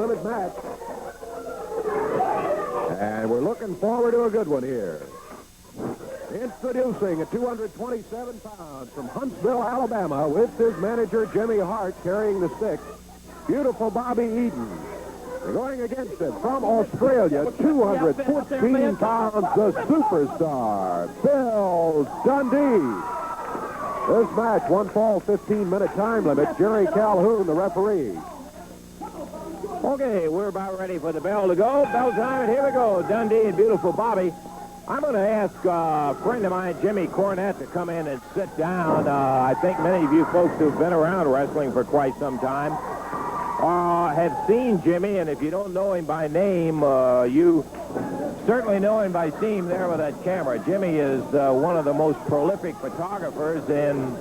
time-limit match. And we're looking forward to a good one here. Introducing at 227 pounds from Huntsville, Alabama, with his manager, Jimmy Hart, carrying the stick, Beautiful Bobby Eden. Going against it from Australia, 214 pounds, the superstar, Bill Dundee. This match, one fall, 15-minute time limit. Jerry Calhoun, the referee. Okay, we're about ready for the bell to go. Bell time, and here we go. Dundee and Beautiful Bobby. I'm going to ask a friend of mine, Jimmy Cornette, to come in and sit down. I think many of you folks who've been around wrestling for quite some time have seen Jimmy, and if you don't know him by name, you certainly know him by seeing him there with that camera. Jimmy is one of the most prolific photographers in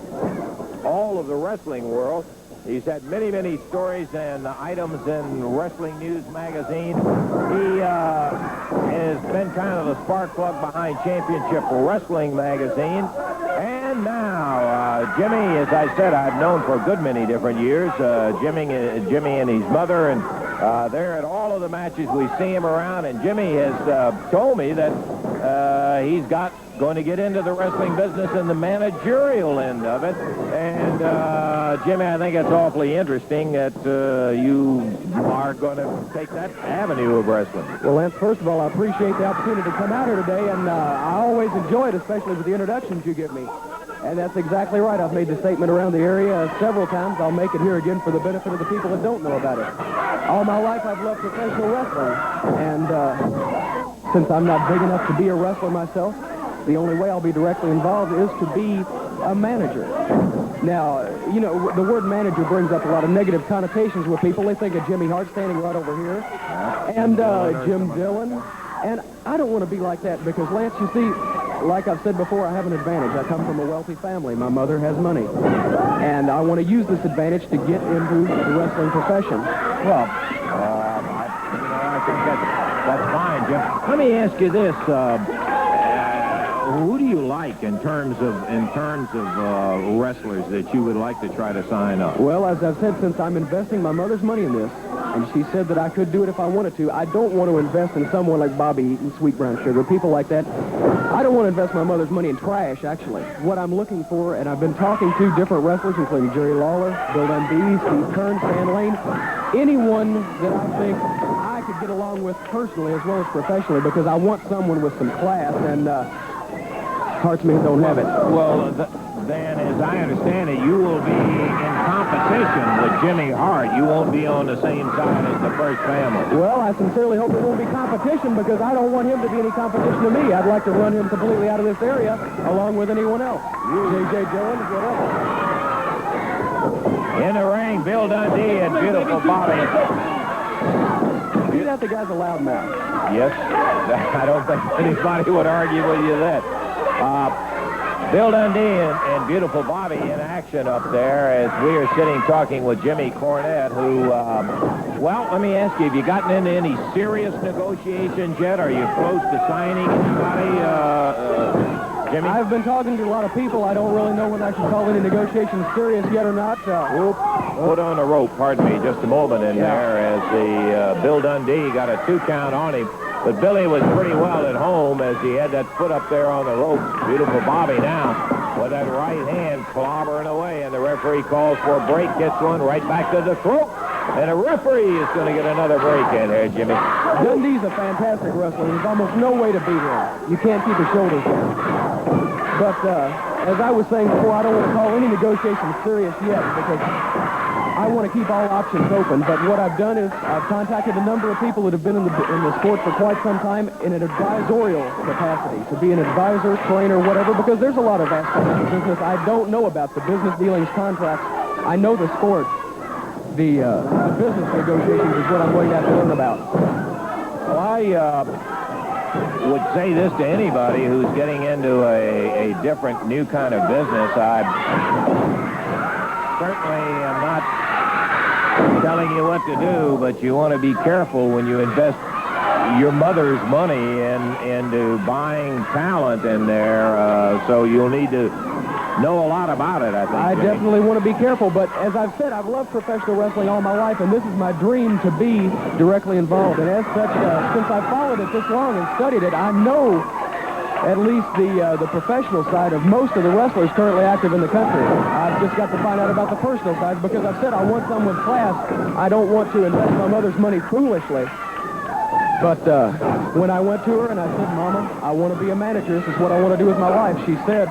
all of the wrestling world. He's had many, many stories and items in Wrestling News magazine. He has been kind of the spark plug behind Championship Wrestling magazine. And now, Jimmy, as I said, I've known for a good many different years. Jimmy and his mother, and they're at all of the matches. We see him around, and Jimmy has told me that he's going to get into the wrestling business and the managerial end of it. And, Jimmy, I think it's awfully interesting that you are going to take that avenue of wrestling. Well, Lance, first of all, I appreciate the opportunity to come out here today, and I always enjoy it, especially with the introductions you give me. And that's exactly right. I've made the statement around the area several times. I'll make it here again for the benefit of the people that don't know about it. All my life, I've loved professional wrestling, and since I'm not big enough to be a wrestler myself, the only way I'll be directly involved is to be a manager. Now, you know, the word manager brings up a lot of negative connotations with people. They think of Jimmy Hart standing right over here, and Jim Dillon. And I don't want to be like that because, Lance, you see, like I've said before, I have an advantage. I come from a wealthy family. My mother has money. And I want to use this advantage to get into the wrestling profession. Well, I think that's fine, Jim. Let me ask you this. Who do you like in terms of wrestlers that you would like to try to sign up? Well, as I've said, since I'm investing my mother's money in this, and she said that I could do it if I wanted to, I don't want to invest in someone like Bobby Eaton, Sweet Brown Sugar, people like that. I don't want to invest my mother's money in trash, actually. What I'm looking for, and I've been talking to different wrestlers, including Jerry Lawler, Bill Dundee, Steve Kern, Stan Lane, anyone that I think I could get along with personally as well as professionally, because I want someone with some class, and Hearts men don't have it. Well, then, as I understand it, you will be in competition with Jimmy Hart. You won't be on the same side as the First Family. Well, I sincerely hope it won't be competition because I don't want him to be any competition to me. I'd like to run him completely out of this area along with anyone else. J.J. Jones, whatever. In the ring, Bill Dundee and Beautiful Bobby. See that? The guy's a loud mouth. Yes. I don't think anybody would argue with you that. Bill Dundee and Beautiful Bobby in action up there as we are sitting talking with Jimmy Cornette, who, well, let me ask you, have you gotten into any serious negotiations yet? Are you close to signing anybody, Jimmy? I've been talking to a lot of people. I don't really know whether I should call any negotiations serious yet or not. Put on a rope, pardon me, just a moment in there as the Bill Dundee got a 2 count on him. But Billy was pretty well at home as he had that foot up there on the ropes. Beautiful Bobby now with that right hand clobbering away, and the referee calls for a break, gets one right back to the throat, and the referee is going to get another break in here, Jimmy. Dundee's a fantastic wrestler. There's almost no way to beat him. You can't keep his shoulders down. But as I was saying before, I don't want to call any negotiations serious yet because I want to keep all options open, but what I've done is I've contacted a number of people that have been in the sport for quite some time in an advisorial capacity, to be an advisor, trainer, whatever, because there's a lot of aspects of the business I don't know about, the business dealings, contracts. I know the sport. The business negotiations is what I'm going to have to learn about. Well, I would say this to anybody who's getting into a different, new kind of business. I certainly am not telling you what to do, but you want to be careful when you invest your mother's money into buying talent in there. So you'll need to know a lot about it, I think. I Jimmy. definitely want to be careful, but as I've said, I've loved professional wrestling all my life, and this is my dream to be directly involved. And as such, since I've followed it this long and studied it, I know at least the professional side of most of the wrestlers currently active in the country. I've just got to find out about the personal side because I've said I want someone with class. I don't want to invest my mother's money foolishly. But when I went to her and I said, Mama, I want to be a manager. This is what I want to do with my life. She said,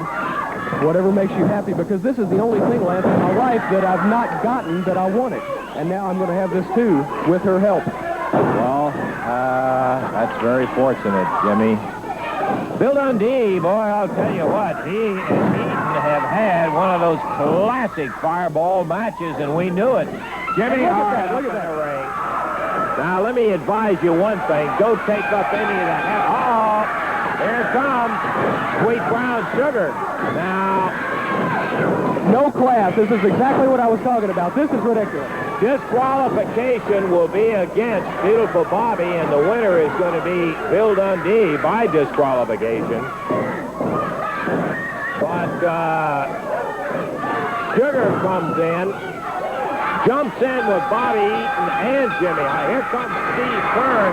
whatever makes you happy, because this is the only thing, Lance, in my life that I've not gotten that I wanted. And now I'm going to have this, too, with her help. Well, that's very fortunate, Jimmy. Bill Dundee, boy, I'll tell you what, he and Eaton have had one of those classic fireball matches, and we knew it. Jimmy Hart, look at that ring. Now, let me advise you one thing. Don't take up any of that. Uh-oh, here it comes. Sweet brown sugar. Now, no class. This is exactly what I was talking about. This is ridiculous. disqualification will be against Beautiful Bobby, and the winner is going to be Bill Dundee by disqualification. But Sugar comes in, jumps in with Bobby Eaton and Jimmy. Here comes Steve Kern.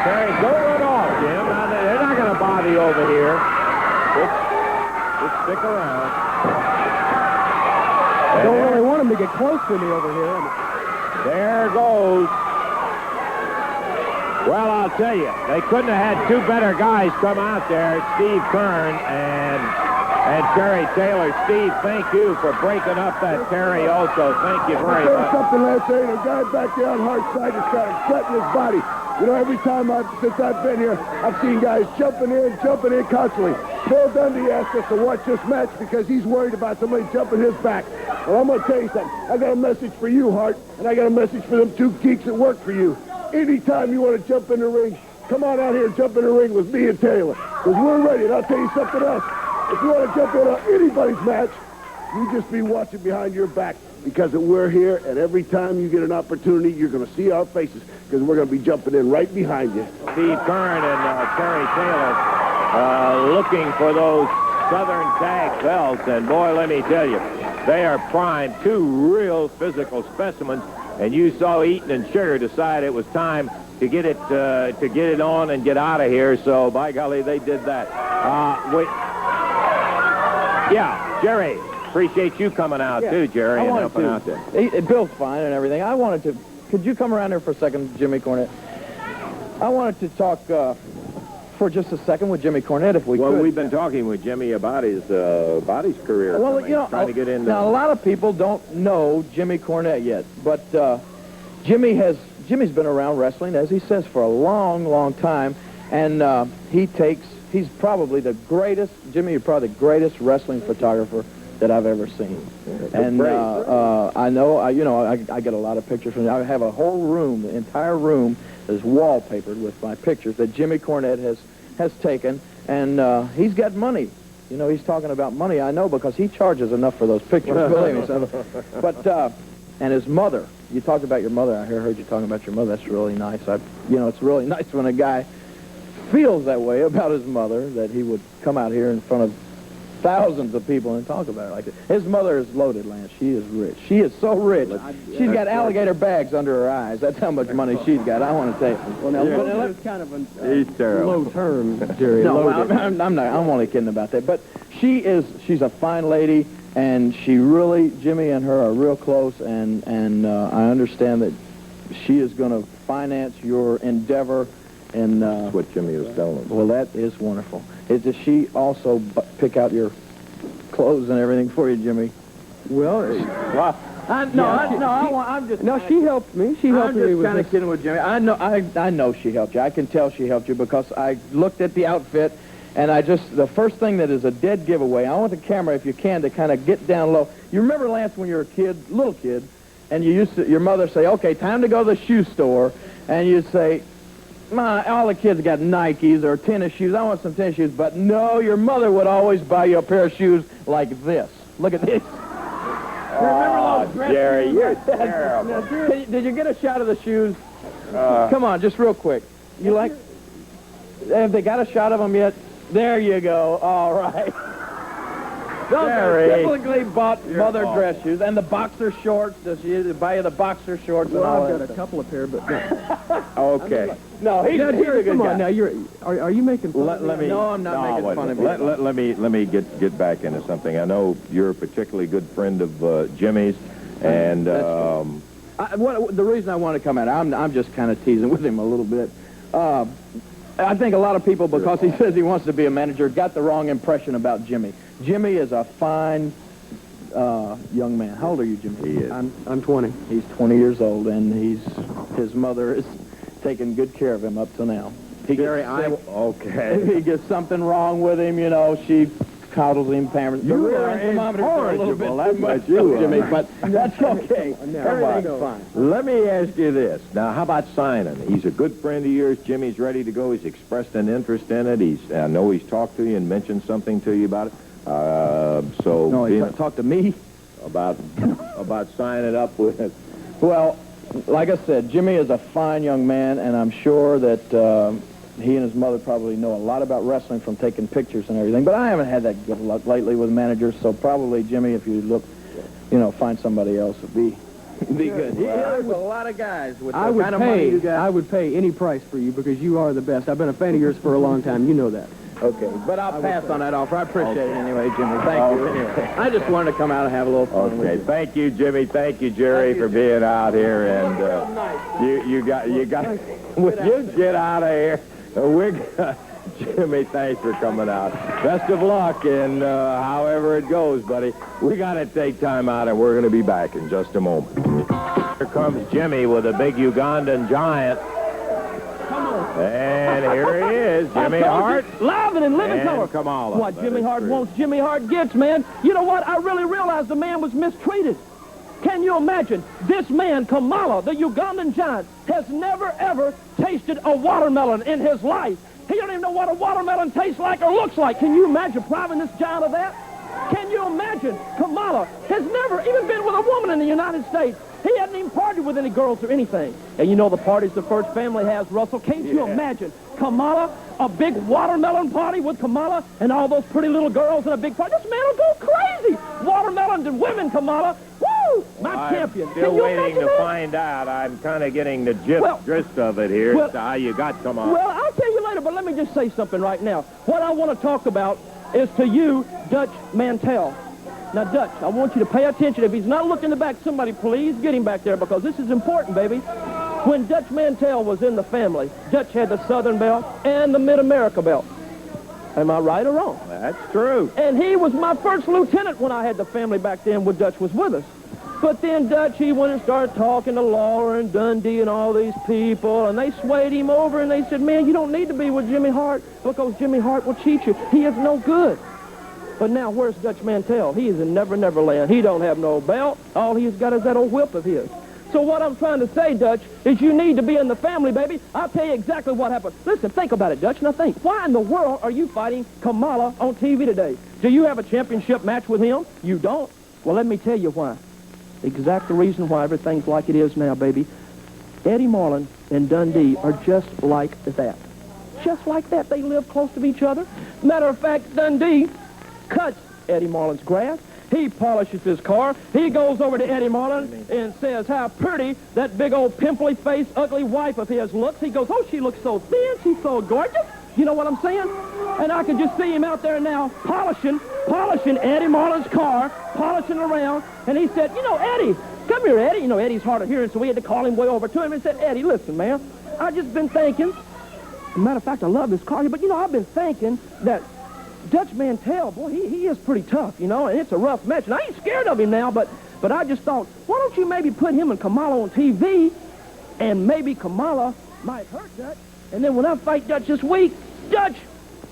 Terry, go run off, Jim. Now, they're not going to bother you over here. Just stick around. I don't really want him to get close to me over here. There goes. Well, I'll tell you, they couldn't have had two better guys come out there, Steve Kern and Terry Taylor. Steve, thank you for breaking up that Terry also. Thank you very much. Something last night, a guy back there on Hart's side is kind of cutting his body. You know, every time since I've been here, I've seen guys jumping in constantly. Bill Dundee asked us to watch this match because he's worried about somebody jumping his back. Well, I'm going to tell you something. I got a message for you, Hart, and I got a message for them two geeks that work for you. Anytime you want to jump in the ring, come on out here and jump in the ring with me and Taylor, because we're ready. And I'll tell you something else. If you want to jump in on anybody's match, you just be watching behind your back, because we're here, and every time you get an opportunity, you're going to see our faces, because we're going to be jumping in right behind you. Steve Kern and Terry Taylor looking for those Southern Tag belts, and boy, let me tell you, they are primed, two real physical specimens, and you saw Eaton and Sugar decide it was time to get it on and get out of here, so by golly, they did that. Yeah, Jerry. Appreciate you coming out, too, Jerry, and helping out there. Bill's fine and everything. I wanted to... Could you come around here for a second, Jimmy Cornette? I wanted to talk for just a second with Jimmy Cornette, if we could. Well, we've been talking with Jimmy about his career. Well, you know, trying to get in. Now, a lot of people don't know Jimmy Cornette yet, but Jimmy's been around wrestling, as he says, for a long, long time, and he's probably the greatest, Jimmy, you're probably the greatest wrestling photographer that I've ever seen. And I know, I get a lot of pictures from him. I have a whole room, the entire room is wallpapered with my pictures that Jimmy Cornette has taken, and he's got money. You know, he's talking about money, I know, because he charges enough for those pictures, believe me. So, but, and his mother, you talked about your mother. I heard you talking about your mother. That's really nice. It's really nice when a guy feels that way about his mother, that he would come out here in front of thousands of people and talk about it like that. His mother is loaded, Lance. She is rich. She is so rich. She's got alligator bags under her eyes. That's how much money she's got. I want to say. Well, now, It's kind of a low term, Jerry. No, I'm not. I'm only kidding about that. But she's a fine lady, and she really, Jimmy and her are real close, and I understand that she is going to finance your endeavor. And that's what Jimmy was telling us. Well, that is wonderful. Does she also pick out your clothes and everything for you, Jimmy? Well, I'm just... No, she helped me. She helped me with this. I'm just kind of kidding with Jimmy. I know she helped you. I can tell she helped you because I looked at the outfit, and the first thing that is a dead giveaway, I want the camera, if you can, to kind of get down low. You remember, Lance, when you were a kid, little kid, and your mother say, okay, time to go to the shoe store, and you'd say, all the kids got Nikes or tennis shoes. I want some tennis shoes. But no, your mother would always buy you a pair of shoes like this. Look at this. Oh, Jerry, you're terrible. Did you get a shot of the shoes? Come on, just real quick. Have they got a shot of them yet? There you go. All right. Those Jerry. are typically bought mother fault. dress shoes. And the boxer shorts. Does she buy you the boxer shorts and all I've that got a stuff? couple of pair, but no. Okay. No, he's Dad, a good come guy. on now. Are you making fun of me? Let me. No, I'm not making wait a fun of minute. you. Let me get back into something. I know you're a particularly good friend of Jimmy's, and The reason I want to come out, I'm just kind of teasing with him a little bit. I think a lot of people, because he says he wants to be a manager, got the wrong impression about Jimmy. Jimmy is a fine young man. How old are you, Jimmy? he is. I'm 20. He's 20 years old, and his mother is taking good care of him up till now. Jerry, okay. He gets something wrong with him, you know, she coddles him, pampers him. The You rear are end thermometers are a little bit incorrigible. too That's much, what you are. Jimmy, but that's okay. Everything's fine. Let me ask you this. Now, how about signing? He's a good friend of yours. Jimmy's ready to go. He's expressed an interest in it. I know he's talked to you and mentioned something to you about it. No, he talked to me. about signing up with it. Well, like I said, Jimmy is a fine young man, and I'm sure that he and his mother probably know a lot about wrestling from taking pictures and everything. But I haven't had that good luck lately with managers, so probably, Jimmy, if you look, find somebody else would be good. He has a lot of guys with the kind of money you got. I would pay any price for you because you are the best. I've been a fan of yours for a long time. You know that. Okay, but I'll pass on that offer. I appreciate it anyway, Jimmy. Thank you. Anyway, I just wanted to come out and have a little fun with Okay, you. thank you, Jimmy. Thank you, Jerry, for being out here. And you got. Will you get out of here? Jimmy, thanks for coming out. Best of luck, and however it goes, buddy. We got to take time out, and we're going to be back in just a moment. Here comes Jimmy with a big Ugandan giant. And here he is, Jimmy Hart. Live and in living And color. Kamala. What That Jimmy is Hart true. wants, Jimmy Hart gets, man. You know what? I really realized the man was mistreated. Can you imagine? This man, Kamala, the Ugandan giant, has never, ever tasted a watermelon in his life. He don't even know what a watermelon tastes like or looks like. Can you imagine depriving this giant of that? Can you imagine? Kamala has never even been with a woman in the United States. He hadn't even partied with any girls or anything. And you know the parties the first family has, Russell. Can't you imagine Kamala, a big watermelon party with Kamala and all those pretty little girls in a big party? This man will go crazy. Watermelon and women, Kamala. Woo! My champion. I'm still Can you waiting imagine to that? find out. I'm kind of getting the gist of it here. well- It's how you got Kamala. Well, I'll tell you later, but let me just say something right now. What I want to talk about is to you, Dutch Mantell. Now, Dutch, I want you to pay attention. If he's not looking in the back, somebody please get him back there because this is important, baby. When Dutch Mantell was in the family, Dutch had the Southern belt and the Mid-America belt. Am I right or wrong? That's true. And he was my first lieutenant when I had the family back then when Dutch was with us. But then Dutch, he went and started talking to Lawler and Dundee and all these people, and they swayed him over, and they said, man, you don't need to be with Jimmy Hart because Jimmy Hart will cheat you. He is no good. But now, where's Dutch Mantell? He is in Never Never Land. He don't have no belt. All he's got is that old whip of his. So what I'm trying to say, Dutch, is you need to be in the family, baby. I'll tell you exactly what happened. Listen, think about it, Dutch. Now think, why in the world are you fighting Kamala on TV today? Do you have a championship match with him? You don't? Well, let me tell you why. The exact reason why everything's like it is now, baby. Eddie Marlin and Dundee are just like that. Just like that. They live close to each other. Matter of fact, Dundee cuts Eddie Marlin's grass. He polishes his car. He goes over to Eddie Marlin and says how pretty that big old pimply-faced, ugly wife of his looks. He goes, oh, she looks so thin. She's so gorgeous. You know what I'm saying? And I can just see him out there now polishing Eddie Marlin's car, polishing around. And he said, you know, Eddie, come here, Eddie. You know, Eddie's hard of hearing, so we had to call him way over to him and said, Eddie, listen, man, I just been thinking. Matter of fact, I love this car, but, you know, I've been thinking that Dutch Mantell, boy, he is pretty tough, you know, and it's a rough match. And I ain't scared of him now, but I just thought, why don't you maybe put him and Kamala on TV, and maybe Kamala might hurt Dutch, and then when I fight Dutch this week, Dutch,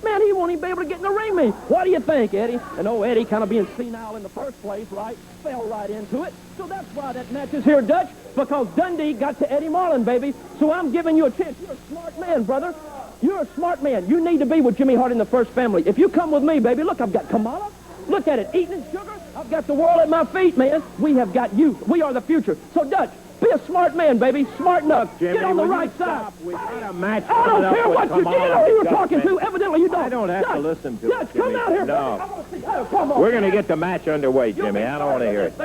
man, he won't even be able to get in the ring with me. What do you think, Eddie? And old Eddie, kind of being senile in the first place, right, fell right into it. So that's why that match is here, Dutch, because Dundee got to Eddie Marlin, baby. So I'm giving you a chance. You're a smart man, brother. You're a smart man. You need to be with Jimmy Hart in the first family. If you come with me, baby, look, I've got Kamala. Look at it, eating sugar. I've got the world at my feet, man. We have got you. We are the future. So, Dutch, be Be a smart man, baby. Smarten up. Jimmy, Get on the will right you side. stop? We got a match I coming don't up care with what you Kamala know who you're Dutch, talking man. to. Evidently, you don't. I don't have to Dutch, listen to Dutch, it, Jimmy. come out here, No. baby. Come on. We're going to get the match underway, Jimmy. I don't want to hear it.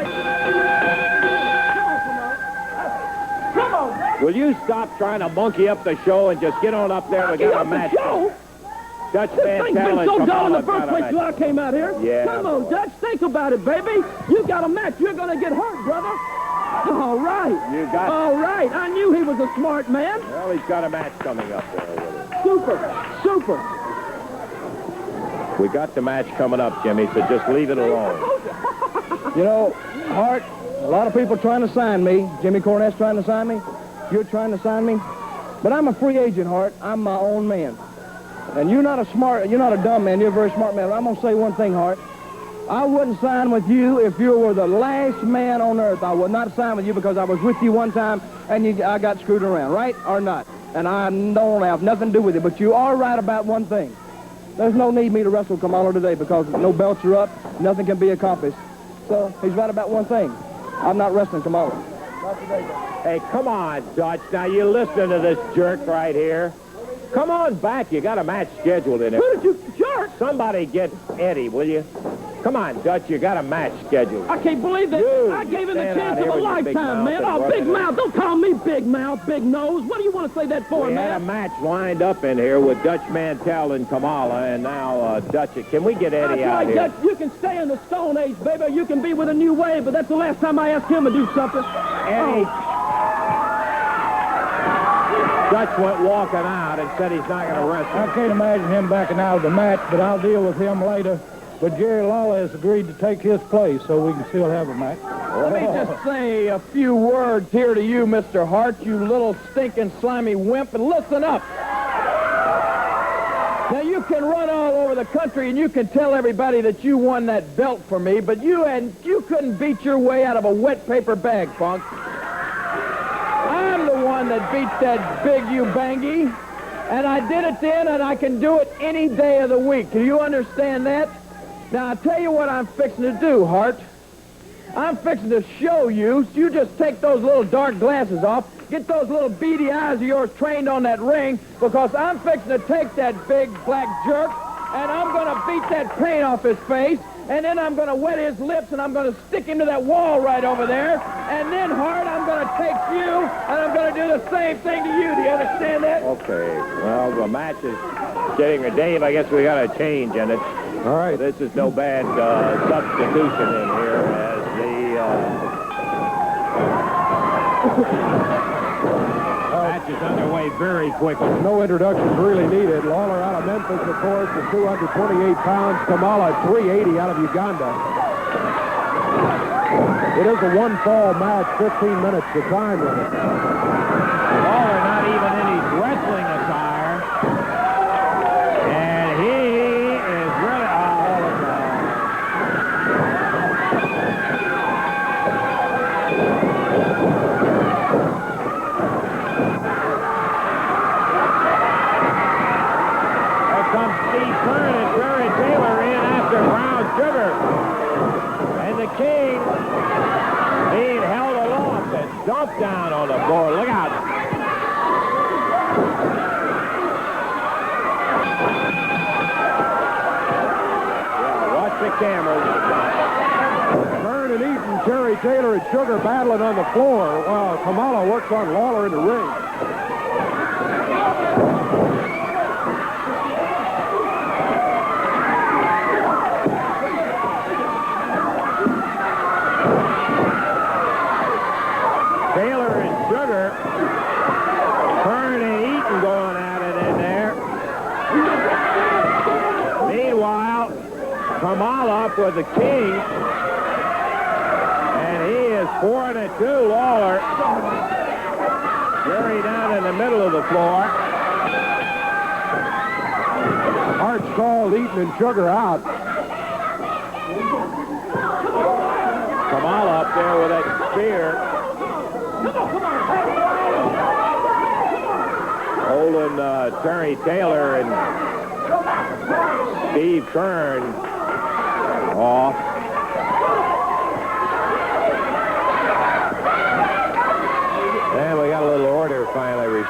Come on. Will you stop trying to monkey up the show and just get on up there? We got a match. Show. Dutch This Van thing's been Talent, so dull in the Kamala first got a place match. till I came out here. Yeah, Come on, boy. Dutch. Think about it, baby. You got a match. You're going to get hurt, brother. All right. You got- All right. I knew he was a smart man. Well, he's got a match coming up there with him. Super. Super. We got the match coming up, Jimmy, so just leave it alone. You know, Hart, a lot of people trying to sign me. Jimmy Cornette's trying to sign me. You're trying to sign me. But I'm a free agent, Hart. I'm my own man. And you're not a dumb man. You're a very smart man. But I'm going to say one thing, Hart. I wouldn't sign with you if you were the last man on earth. I would not sign with you because I was with you one time and I got screwed around, right or not? And I don't have nothing to do with it. But you are right about one thing. There's no need me to wrestle Kamala today because no belts are up. Nothing can be accomplished. So he's right about one thing. I'm not wrestling Kamala. Not today, though. Hey, come on, Dutch. Now, you listen to this jerk right here. Come on back. You got a match scheduled in there. Who did you jerk? Somebody get Eddie, will you? Come on, Dutch. You got a match scheduled. I can't believe that. You I gave him the stand out chance of here a with your big lifetime, mouth man. and Oh, working big it. mouth. Don't call me big mouth, big nose. What do you want to say that for, We had a man? match lined up in here with Dutch Mantell and Kamala, and now Dutch. Can we get That's Eddie out right, here? Dutch. You can stay in the Stone Age, baby. Or you can be with a new wave, but that's the last time I asked him to do something. Eddie. Dutch went walking out and said he's not going to wrestle. I can't imagine him backing out of the match, but I'll deal with him later. But Jerry Lawler has agreed to take his place, so we can still have a match. Let me just say a few words here to you, Mr. Hart, you little stinking slimy wimp, and listen up. Now, you can run all over the country and you can tell everybody that you won that belt for me, but you couldn't beat your way out of a wet paper bag, punk. I'm the one that beat that big Ubangi, and I did it then, and I can do it any day of the week. Do you understand that? Now, I'll tell you what I'm fixing to do, Hart. I'm fixing to show you. You just take those little dark glasses off, get those little beady eyes of yours trained on that ring, because I'm fixing to take that big black jerk, and I'm going to beat that paint off his face, and then I'm going to wet his lips, and I'm going to stick him to that wall right over there, and then, Hart, I'm going to take you, and I'm going to do the same thing to you. Do you understand that? Okay. Well, the match is getting a Dave. I guess we got a change in it. All right. This is no bad substitution in here as the match is underway very quickly. No introductions really needed. Lawler out of Memphis, of course, is 228 pounds. Kamala, 380 out of Uganda. It is a one-fall match, 15 minutes to time limit. Lawler not even in his wrestling attire. And he is really... There comes Steve Kern and Jerry Taylor in after Brown Sugar. And the King being held aloft and dumped down on the board. Look out. Yeah, watch the cameras. Kern and Eaton, Jerry Taylor and Sugar battling on the floor while Kamala works on Lawler in the ring. Taylor and Sugar. Kern and Eaton going at it in there. Meanwhile, Kamala up with the King. And he is 4-2, Lawler. Jerry down in the middle of the floor. Hart stalled Eaton and Sugar out. Kamala up there with that spear. Holding Terry Taylor and Steve Kern off.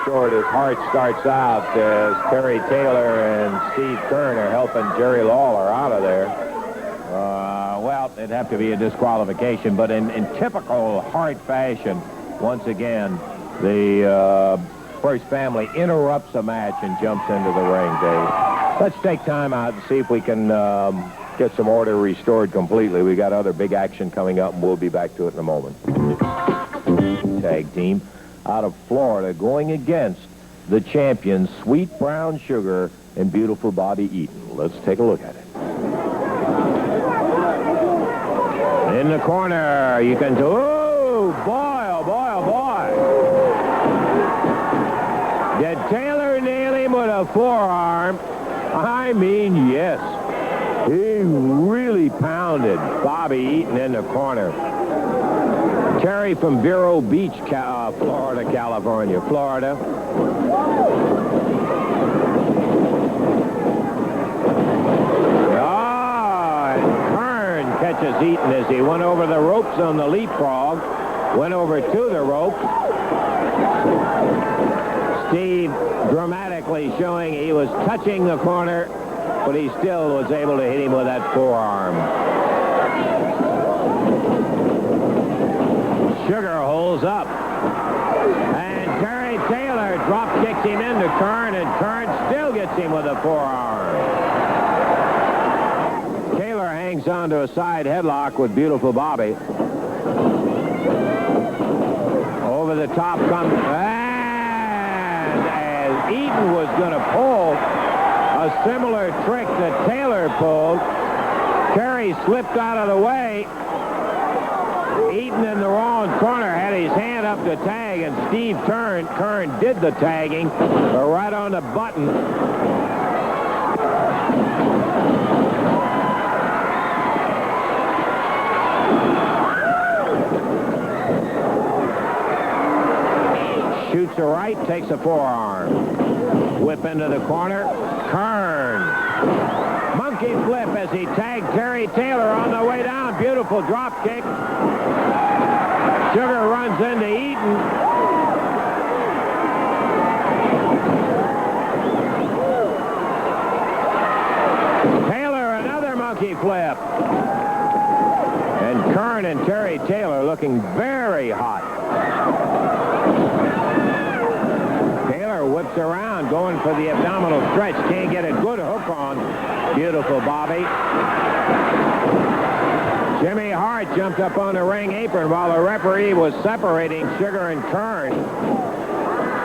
restored as Hart starts out, as Terry Taylor and Steve Kern are helping Jerry Lawler out of there. Well, it'd have to be a disqualification, but in typical Hart fashion, once again, the First family interrupts a match and jumps into the ring, Dave. Let's take time out and see if we can get some order restored completely. We got other big action coming up, and we'll be back to it in a moment. Tag team out of Florida going against the champions, Sweet Brown Sugar and Beautiful Bobby Eaton. Let's take a look at it. In the corner, you can do, oh, boy, oh, boy, oh, boy. Did Taylor nail him with a forearm? I mean, yes. He really pounded Bobby Eaton in the corner. Terry from Vero Beach, Florida, California, Florida. Catches Eaton as he went over the ropes on the leapfrog, went over to the rope. Steve dramatically showing he was touching the corner, but he still was able to hit him with that forearm. Sugar holds up. And Terry Taylor drop kicks him into Kern, and Kern still gets him with a forearm. Hangs on to a side headlock with Beautiful Bobby. Over the top comes, and as Eaton was going to pull a similar trick that Taylor pulled, Terry slipped out of the way. Eaton in the wrong corner had his hand up to tag, and Steve Kern did the tagging, but right on the button. Shoots a right, takes a forearm. Whip into the corner. Kern. Monkey flip as he tagged Terry Taylor on the way down. Beautiful drop kick. Sugar runs into Eaton. Taylor, another monkey flip. And Kern and Terry Taylor looking very hot. Whips around, going for the abdominal stretch. Can't get a good hook on Beautiful Bobby. Jimmy Hart jumped up on the ring apron while the referee was separating Sugar and Kern.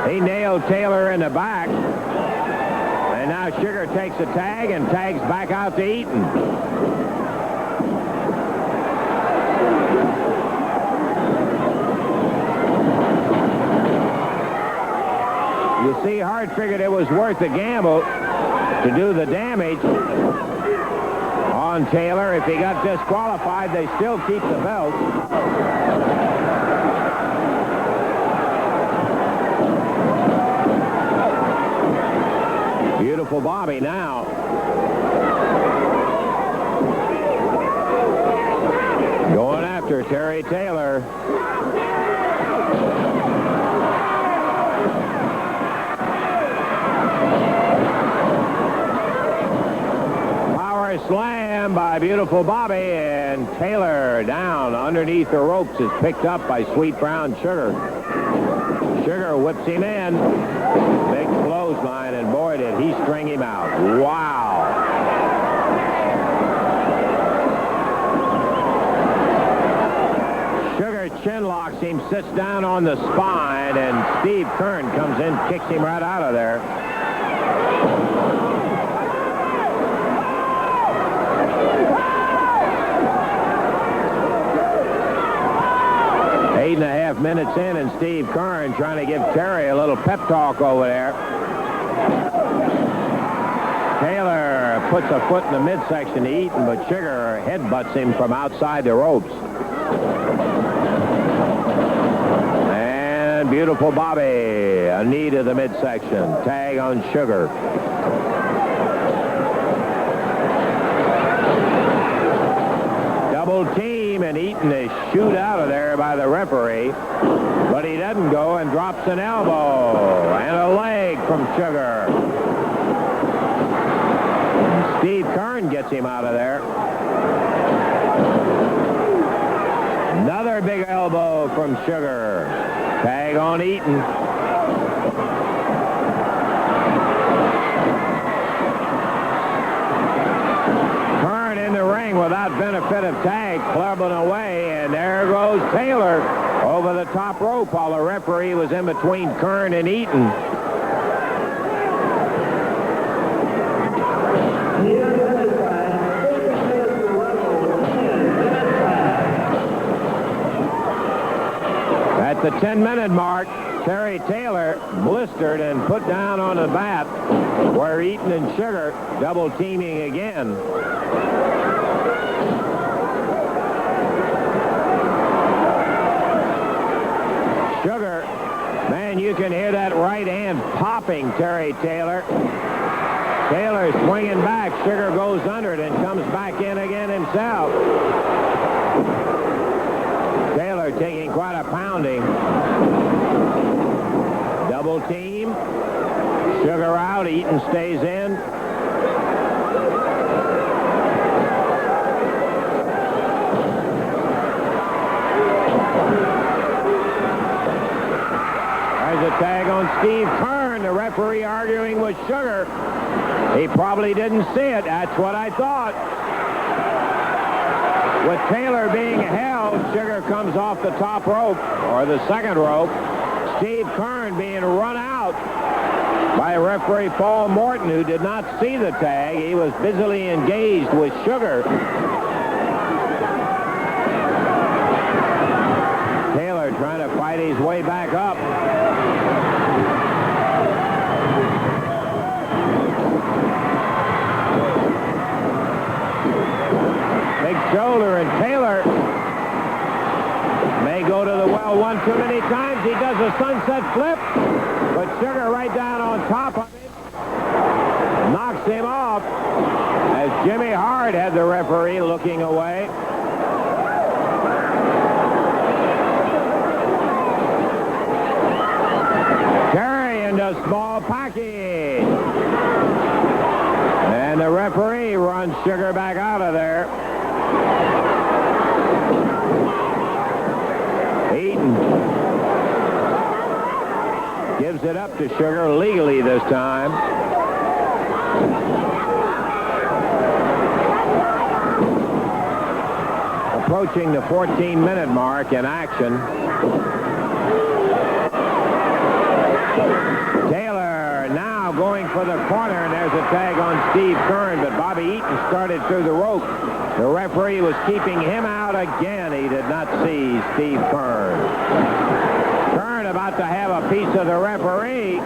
He nailed Taylor in the back. And now Sugar takes a tag and tags back out to Eaton. You see, Hart figured it was worth the gamble to do the damage on Taylor. If he got disqualified, they still keep the belt. Beautiful Bobby now. Going after Terry Taylor. Slam by Beautiful Bobby, and Taylor down underneath the ropes is picked up by Sweet Brown Sugar. Sugar whips him in. Big clothesline, and boy, did he string him out. Wow. Sugar chin locks him, sits down on the spine, and Steve Kern comes in, kicks him right out of there. 8.5 minutes in, and Steve Kern trying to give Terry a little pep talk over there. Taylor puts a foot in the midsection to Eaton, but Sugar headbutts him from outside the ropes. And Beautiful Bobby, a knee to the midsection. Tag on Sugar. Double team. Team, and Eaton is shooed out of there by the referee. But he doesn't go and drops an elbow and a leg from Sugar. Steve Kern gets him out of there. Another big elbow from Sugar. Tag on Eaton. Kern in the ring without benefit of tag, clubbing away, and there goes Taylor over the top rope while the referee was in between Kern and Eaton. At the 10-minute mark, Terry Taylor blistered and put down on the mat where Eaton and Sugar double teaming again. Sugar, man, you can hear that right hand popping Terry Taylor. Taylor swinging back. Sugar goes under it and comes back in again himself. Taylor taking quite a pounding. Double team. Sugar out. Eaton stays in. There's a tag on Steve Kern. The referee arguing with Sugar. He probably didn't see it. That's what I thought. With Taylor being held, Sugar comes off the top rope, or the second rope. Steve Kern being run out by referee Paul Morton, who did not see the tag. He was busily engaged with Sugar. Taylor trying to fight his way back up. Big shoulder, and Taylor may go to the well one too many times. He does a sunset flip, but Sugar right down on top of him. Knocks him off as Jimmy Hart had the referee looking away. Terry into small package. And the referee runs Sugar back out of there. Eaton gives it up to Sugar legally this time. Approaching the 14-minute mark in action. Taylor now going for the corner, and there's a tag on Steve Kern, but Bobby Eaton started through the rope. The referee was keeping him out again. He did not see Steve Kern. Kern about to have a piece of the referee.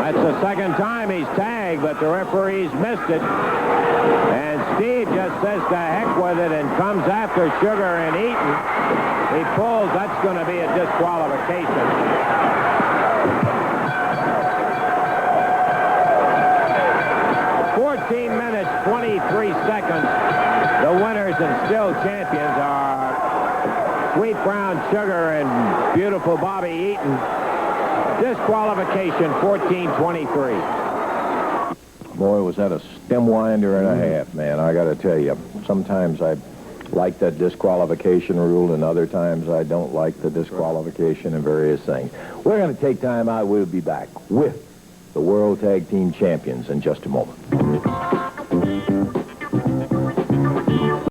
That's the second time he's tagged, but the referee's missed it. And Steve just says to heck with it and comes after Sugar and Eaton. He pulls. That's going to be a disqualification. 14 minutes, 23 seconds. The winners and still champions are Sweet Brown Sugar and beautiful Bobby Eaton. Disqualification, 14-23. Boy, was that a stem winder and a half, man. I got to tell you, sometimes I like that disqualification rule, and other times I don't like the disqualification and various things. We're going to take time out. We'll be back with the World Tag Team Champions in just a moment.